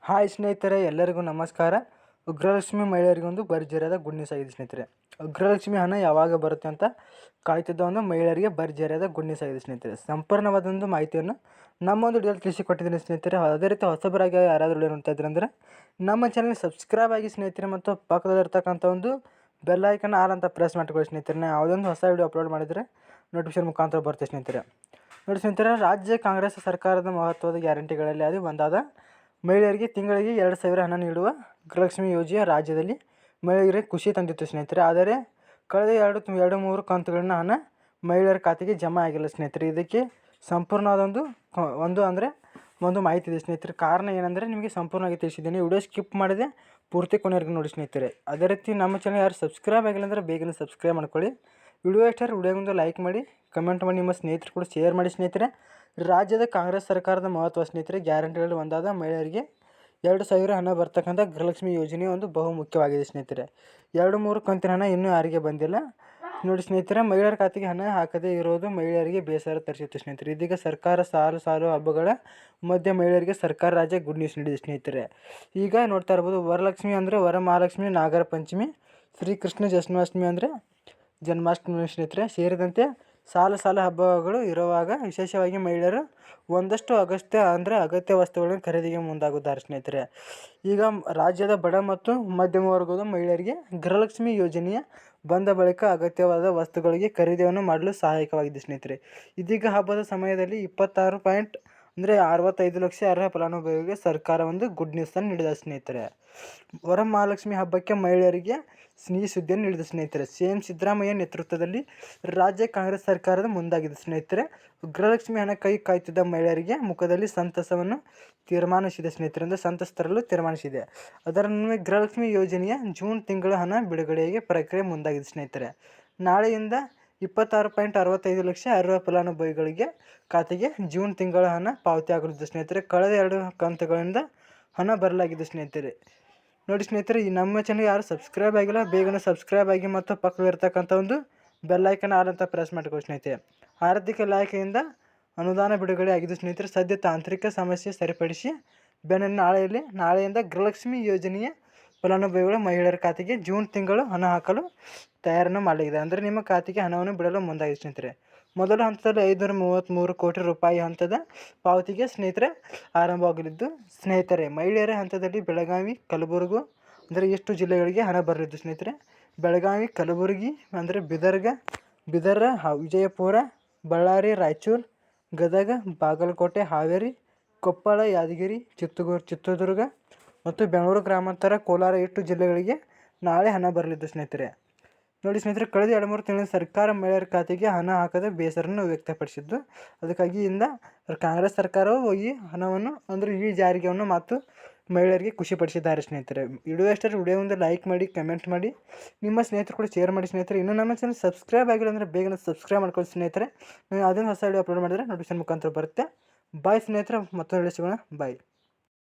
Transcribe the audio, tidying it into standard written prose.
Hi ಸ್ನೇಹಿತರೆ, ಎಲ್ಲರಿಗೂ ನಮಸ್ಕಾರ. ಗೃಹಲಕ್ಷ್ಮಿ ಮಹಿಳೆಯರಿಗೆ ಒಂದು ಭರ್ಜರಿಯಾದ ಗುಡ್ ನ್ಯೂಸ್ ಆಗಿದೆ ಸ್ನೇಹಿತರೆ. ಗೃಹಲಕ್ಷ್ಮಿ ಹಣ ಯಾವಾಗ ಬರುತ್ತೆ ಅಂತ ಕಾಯ್ತಿದ್ದ ಒಂದು ಮಹಿಳೆಯರಿಗೆ ಭರ್ಜರಿಯಾದ ಗುಡ್ ನ್ಯೂಸ್ ಆಗಿದೆ ಸ್ನೇಹಿತರೆ. ಸಂಪೂರ್ಣವಾದೊಂದು ಮಾಹಿತಿಯನ್ನು ನಮ್ಮೊಂದು ವಿಡಿಯೋದಲ್ಲಿ ತಿಳಿಸಿಕೊಟ್ಟಿದ್ದೀನಿ ಸ್ನೇಹಿತರೆ. ಅದೇ ರೀತಿ ಹೊಸಬರಾಗಿ ಯಾರಾದರೂ ವಿಡಿಯೋ ನೋಡ್ತಾ ಇದ್ರೆ ಅಂದರೆ ನಮ್ಮ ಚಾನಲ್ಗೆ ಸಬ್ಸ್ಕ್ರೈಬ್ ಆಗಿ ಸ್ನೇಹಿತರೆ, ಮತ್ತು ಪಕ್ಕದಲ್ಲಿರ್ತಕ್ಕಂಥ ಒಂದು ಬೆಲ್ ಐಕನ್ ಆಲ್ ಅಂತ ಪ್ರೆಸ್ ಮಾಡ್ಕೊಳ್ಳಿ ಸ್ನೇಹಿತರೆ. ನಾವು ಯಾವುದೊಂದು ಹೊಸ ವಿಡಿಯೋ ಅಪ್ಲೋಡ್ ಮಾಡಿದರೆ ನೋಟಿಫಿಕೇಶನ್ ಮುಖಾಂತರ ಬರುತ್ತೆ ಸ್ನೇಹಿತರೆ. ನೋಡಿ ಸ್ನೇಹಿತರೆ, ರಾಜ್ಯ ಕಾಂಗ್ರೆಸ್ ಸರ್ಕಾರದ ಮಹತ್ವದ ಗ್ಯಾರಂಟಿಗಳಲ್ಲಿ ಅದು ಒಂದಾದ ಮಹಿಳೆಯರಿಗೆ ತಿಂಗಳಿಗೆ 2,000 ಹಣ ನೀಡುವ ಗೃಹಲಕ್ಷ್ಮಿ ಯೋಜನೆ ರಾಜ್ಯದಲ್ಲಿ ಮಹಿಳೆಯರಿಗೆ ಖುಷಿ ತಂದಿತ್ತು ಸ್ನೇಹಿತರೆ. ಆದರೆ ಕಳೆದ 2-3 ಕಂತುಗಳನ್ನ ಹಣ ಮಹಿಳೆಯರ ಖಾತೆಗೆ ಜಮಾ ಆಗಿಲ್ಲ ಸ್ನೇಹಿತರೆ. ಇದಕ್ಕೆ ಸಂಪೂರ್ಣವಾದ ಒಂದು ಮಾಹಿತಿ ಇದೆ ಸ್ನೇಹಿತರೆ. ಕಾರಣ ಏನಂದರೆ ನಿಮಗೆ ಸಂಪೂರ್ಣವಾಗಿ ತಿಳಿಸಿದ್ದೀನಿ. ವಿಡಿಯೋ ಸ್ಕಿಪ್ ಮಾಡಿದೆ ಪೂರ್ತಿ ಕೊನೆವರೆಗೂ ನೋಡಿ ಸ್ನೇಹಿತರೆ. ಅದೇ ರೀತಿ ನಮ್ಮ ಚಾನಲ್ ಯಾರು ಸಬ್ಸ್ಕ್ರೈಬ್ ಆಗಿಲ್ಲ ಅಂದರೆ ಬೇಗನೆ ಸಬ್ಸ್ಕ್ರೈಬ್ ಮಾಡ್ಕೊಳ್ಳಿ. ವಿಡಿಯೋ ಇಷ್ಟ ವಿಡಿಯೋಗೊಂದು ಲೈಕ್ ಮಾಡಿ, ಕಮೆಂಟ್ ಮಾಡಿ, ನಿಮ್ಮ ಸ್ನೇಹಿತರು ಕೂಡ ಶೇರ್ ಮಾಡಿ ಸ್ನೇಹಿತರೆ. ರಾಜ್ಯದ ಕಾಂಗ್ರೆಸ್ ಸರ್ಕಾರದ ಮಹತ್ವ ಸ್ನೇಹಿತರೆ, ಗ್ಯಾರಂಟಿಗಳಲ್ಲಿ ಒಂದಾದ ಮಹಿಳೆಯರಿಗೆ 2,000 ಹಣ ಬರ್ತಕ್ಕಂಥ ಗೃಹಲಕ್ಷ್ಮಿ ಯೋಜನೆ ಒಂದು ಬಹು ಮುಖ್ಯವಾಗಿದೆ ಸ್ನೇಹಿತರೆ. 2-3 ಕಂತಿನ ಹಣ ಇನ್ನೂ ಯಾರಿಗೆ ಬಂದಿಲ್ಲ ನೋಡಿ ಸ್ನೇಹಿತರೆ. ಮಹಿಳೆಯರ ಖಾತೆಗೆ ಹಣ ಹಾಕದೇ ಇರೋದು ಮಹಿಳೆಯರಿಗೆ ಬೇಸರ ತರಿಸಿತ್ತು ಸ್ನೇಹಿತರೆ. ಇದೀಗ ಸರ್ಕಾರ ಸಾಲು ಹಬ್ಬಗಳ ಮಧ್ಯೆ ಮಹಿಳೆಯರಿಗೆ ಸರ್ಕಾರ ರಾಜ್ಯ ಗುಡ್ ನ್ಯೂಸ್ ನೀಡಿದೆ ಸ್ನೇಹಿತರೆ. ಈಗ ನೋಡ್ತಾ ಇರ್ಬೋದು, ವರಲಕ್ಷ್ಮಿ ಅಂದರೆ ವರಮಹಾಲಕ್ಷ್ಮಿ, ನಾಗರ ಪಂಚಮಿ, ಶ್ರೀಕೃಷ್ಣ ಜನ್ಮಾಷ್ಟಮಿ ಅಂದರೆ ಜನ್ಮಾಷ್ಟಮಿ ಸ್ನೇಹಿತರೆ ಸೇರಿದಂತೆ ಸಾಲು ಹಬ್ಬಗಳು ಇರುವಾಗ ವಿಶೇಷವಾಗಿ ಮಹಿಳೆಯರು ಒಂದಷ್ಟು ಅಗತ್ಯ ವಸ್ತುಗಳನ್ನು ಖರೀದಿಗೆ ಮುಂದಾಗುತ್ತಾರೆ ಸ್ನೇಹಿತರೆ. ಈಗ ರಾಜ್ಯದ ಬಡ ಮತ್ತು ಮಧ್ಯಮ ವರ್ಗದ ಮಹಿಳೆಯರಿಗೆ ಗೃಹಲಕ್ಷ್ಮಿ ಯೋಜನೆಯ ಬಂದ ಬಳಿಕ ಅಗತ್ಯವಾದ ವಸ್ತುಗಳಿಗೆ ಖರೀದಿಯನ್ನು ಮಾಡಲು ಸಹಾಯಕವಾಗಿದೆ ಸ್ನೇಹಿತರೆ. ಇದೀಗ ಹಬ್ಬದ ಸಮಯದಲ್ಲಿ 65 ಲಕ್ಷ ಅರ್ಹ ಫಲಾನುಭವಿಗಳಿಗೆ ಸರ್ಕಾರ ಒಂದು ಗುಡ್ ನ್ಯೂಸನ್ನು ನೀಡಿದ ಸ್ನೇಹಿತರೆ. ವರಮಹಾಲಕ್ಷ್ಮಿ ಹಬ್ಬಕ್ಕೆ ಮಹಿಳೆಯರಿಗೆ ಸಿಹಿ ಸುದ್ದಿಯನ್ನು ನೀಡಿದ ಸ್ನೇಹಿತರೆ. ಸಿಎಂ ಸಿದ್ದರಾಮಯ್ಯ ನೇತೃತ್ವದಲ್ಲಿ ರಾಜ್ಯ ಕಾಂಗ್ರೆಸ್ ಸರ್ಕಾರದ ಮುಂದಾಗಿದೆ ಸ್ನೇಹಿತರೆ. ಗೃಹಲಕ್ಷ್ಮಿ ಹಣ ಕಾಯ್ತಿದ್ದ ಮಹಿಳೆಯರಿಗೆ ಮುಖದಲ್ಲಿ ಸಂತಸವನ್ನು ತೀರ್ಮಾನಿಸಿದೆ ಸ್ನೇಹಿತರೆ. ಅಂದರೆ ಸಂತಸ ತರಲು ತೀರ್ಮಾನಿಸಿದೆ. ಅದರನ್ವಯ ಗೃಹಲಕ್ಷ್ಮಿ ಯೋಜನೆಯ ಜೂನ್ ತಿಂಗಳ ಹಣ ಬಿಡುಗಡೆಗೆ ಪ್ರಕ್ರಿಯೆ ಮುಂದಾಗಿದೆ ಸ್ನೇಹಿತರೆ. ನಾಳೆಯಿಂದ 65 ಲಕ್ಷ ಅರ್ಹ ಫಲಾನುಭವಿಗಳಿಗೆ ಖಾತೆಗೆ ಜೂನ್ ತಿಂಗಳ ಹಣ ಪಾವತಿಯಾಗಲಿದೆ ಸ್ನೇಹಿತರೆ. ಕಳೆದ 2 ಕಂತುಗಳಿಂದ ಹಣ ಬರಲಾಗಿದೆ ಸ್ನೇಹಿತರೆ. ನೋಡಿ ಸ್ನೇಹಿತರೆ, ಈ ನಮ್ಮ ಚಾನಲ್ ಯಾರು ಸಬ್ಸ್ಕ್ರೈಬ್ ಆಗಿಲ್ಲ ಬೇಗನೆ ಸಬ್ಸ್ಕ್ರೈಬ್ ಆಗಿ ಮತ್ತು ಪಕ್ಕದಲ್ಲಿರ್ತಕ್ಕಂಥ ಒಂದು ಬೆಲ್ ಐಕನ್ ಆಲ್ ಅಂತ ಪ್ರೆಸ್ ಮಾಡ್ಕೊಳ್ಳಿ ಸ್ನೇಹಿತರೆ. ಆರ್ಥಿಕ ಇಲಾಖೆಯಿಂದ ಅನುದಾನ ಬಿಡುಗಡೆ ಆಗಿದೆ ಸ್ನೇಹಿತರೆ. ಸದ್ಯ ತಾಂತ್ರಿಕ ಸಮಸ್ಯೆ ಸರಿಪಡಿಸಿ ನಾಳೆಯಿಂದ ಗೃಹಲಕ್ಷ್ಮಿ ಯೋಜನೆಯ ಫಲಾನುಭವಿಗಳು ಮಹಿಳೆಯರ ಖಾತೆಗೆ ಜೂನ್ ತಿಂಗಳು ಹಣ ಹಾಕಲು ತಯಾರನ್ನು ಮಾಡಲಾಗಿದೆ. ಅಂದರೆ ನಿಮ್ಮ ಖಾತೆಗೆ ಹಣವನ್ನು ಬಿಡಲು ಮುಂದಾಗಿದೆ ಸ್ನೇಹಿತರೆ. ಮೊದಲ ಹಂತದಲ್ಲಿ 533 ಕೋಟಿ ರೂಪಾಯಿ ಹಂತದ ಪಾವತಿಗೆ ಸ್ನೇಹಿತರೆ ಆರಂಭವಾಗಲಿದ್ದು ಸ್ನೇಹಿತರೆ. ಮಹಿಳೆಯರ ಹಂತದಲ್ಲಿ ಬೆಳಗಾವಿ, ಕಲಬುರಗಿ ಅಂದರೆ ಎಷ್ಟು ಜಿಲ್ಲೆಗಳಿಗೆ ಹಣ ಬರಲಿದ್ದು ಸ್ನೇಹಿತರೆ. ಬೆಳಗಾವಿ, ಕಲಬುರಗಿ ಅಂದರೆ ಬೀದರ್, ವಿಜಯಪುರ, ಬಳ್ಳಾರಿ, ರಾಯಚೂರು, ಗದಗ, ಬಾಗಲಕೋಟೆ, ಹಾವೇರಿ, ಕೊಪ್ಪಳ, ಯಾದಗಿರಿ, ಚಿತ್ರದುರ್ಗ ಮತ್ತು ಬೆಂಗಳೂರು ಗ್ರಾಮಾಂತರ, ಕೋಲಾರ ಎಷ್ಟು ಜಿಲ್ಲೆಗಳಿಗೆ ನಾಳೆ ಹಣ ಬರಲಿದ್ದು ಸ್ನೇಹಿತರೆ. ನೋಡಿ ಸ್ನೇಹಿತರೆ, ಕಳೆದ 2-3 ತಿಂಗಳ ಸರ್ಕಾರ ಮಹಿಳೆಯರ ಖಾತೆಗೆ ಹಣ ಹಾಕದೆ ಬೇಸರನ್ನು ವ್ಯಕ್ತಪಡಿಸಿದ್ದು. ಅದಕ್ಕಾಗಿ ಕಾಂಗ್ರೆಸ್ ಸರ್ಕಾರವು ಈ ಹಣವನ್ನು ಈ ಜಾರಿಗೆಯನ್ನು ಮತ್ತು ಮಹಿಳೆಯರಿಗೆ ಖುಷಿಪಡಿಸಿದ್ದಾರೆ ಸ್ನೇಹಿತರೆ. ವಿಡಿಯೋ ವಿಡಿಯೋ ಒಂದು ಲೈಕ್ ಮಾಡಿ, ಕಮೆಂಟ್ ಮಾಡಿ, ನಿಮ್ಮ ಸ್ನೇಹಿತರು ಕೂಡ ಶೇರ್ ಮಾಡಿ ಸ್ನೇಹಿತರೆ. ಇನ್ನೂ ನಮ್ಮ ಚಾನಲ್ ಸಬ್ಸ್ಕ್ರೈಬ್ ಆಗಿಲ್ಲ ಅಂದರೆ ಬೇಗನೆ ಸಬ್ಸ್ಕ್ರೈಬ್ ಮಾಡ್ಕೊಳ್ಳಿ ಸ್ನೇಹಿತರೆ. ನಾವು ಯಾವುದೇ ಹೊಸ ವಿಡಿಯೋ ಅಪ್ಲೋಡ್ ಮಾಡಿದರೆ ನೋಟಿಫಿಕೇಶನ್ ಮುಖಾಂತರ ಬರುತ್ತೆ. ಬಾಯ್ ಸ್ನೇಹಿತರೆ, ಮತ್ತೊಂದು ವಿಡಿಯೋ ಸಿಗೋಣ. ಬಾಯ್.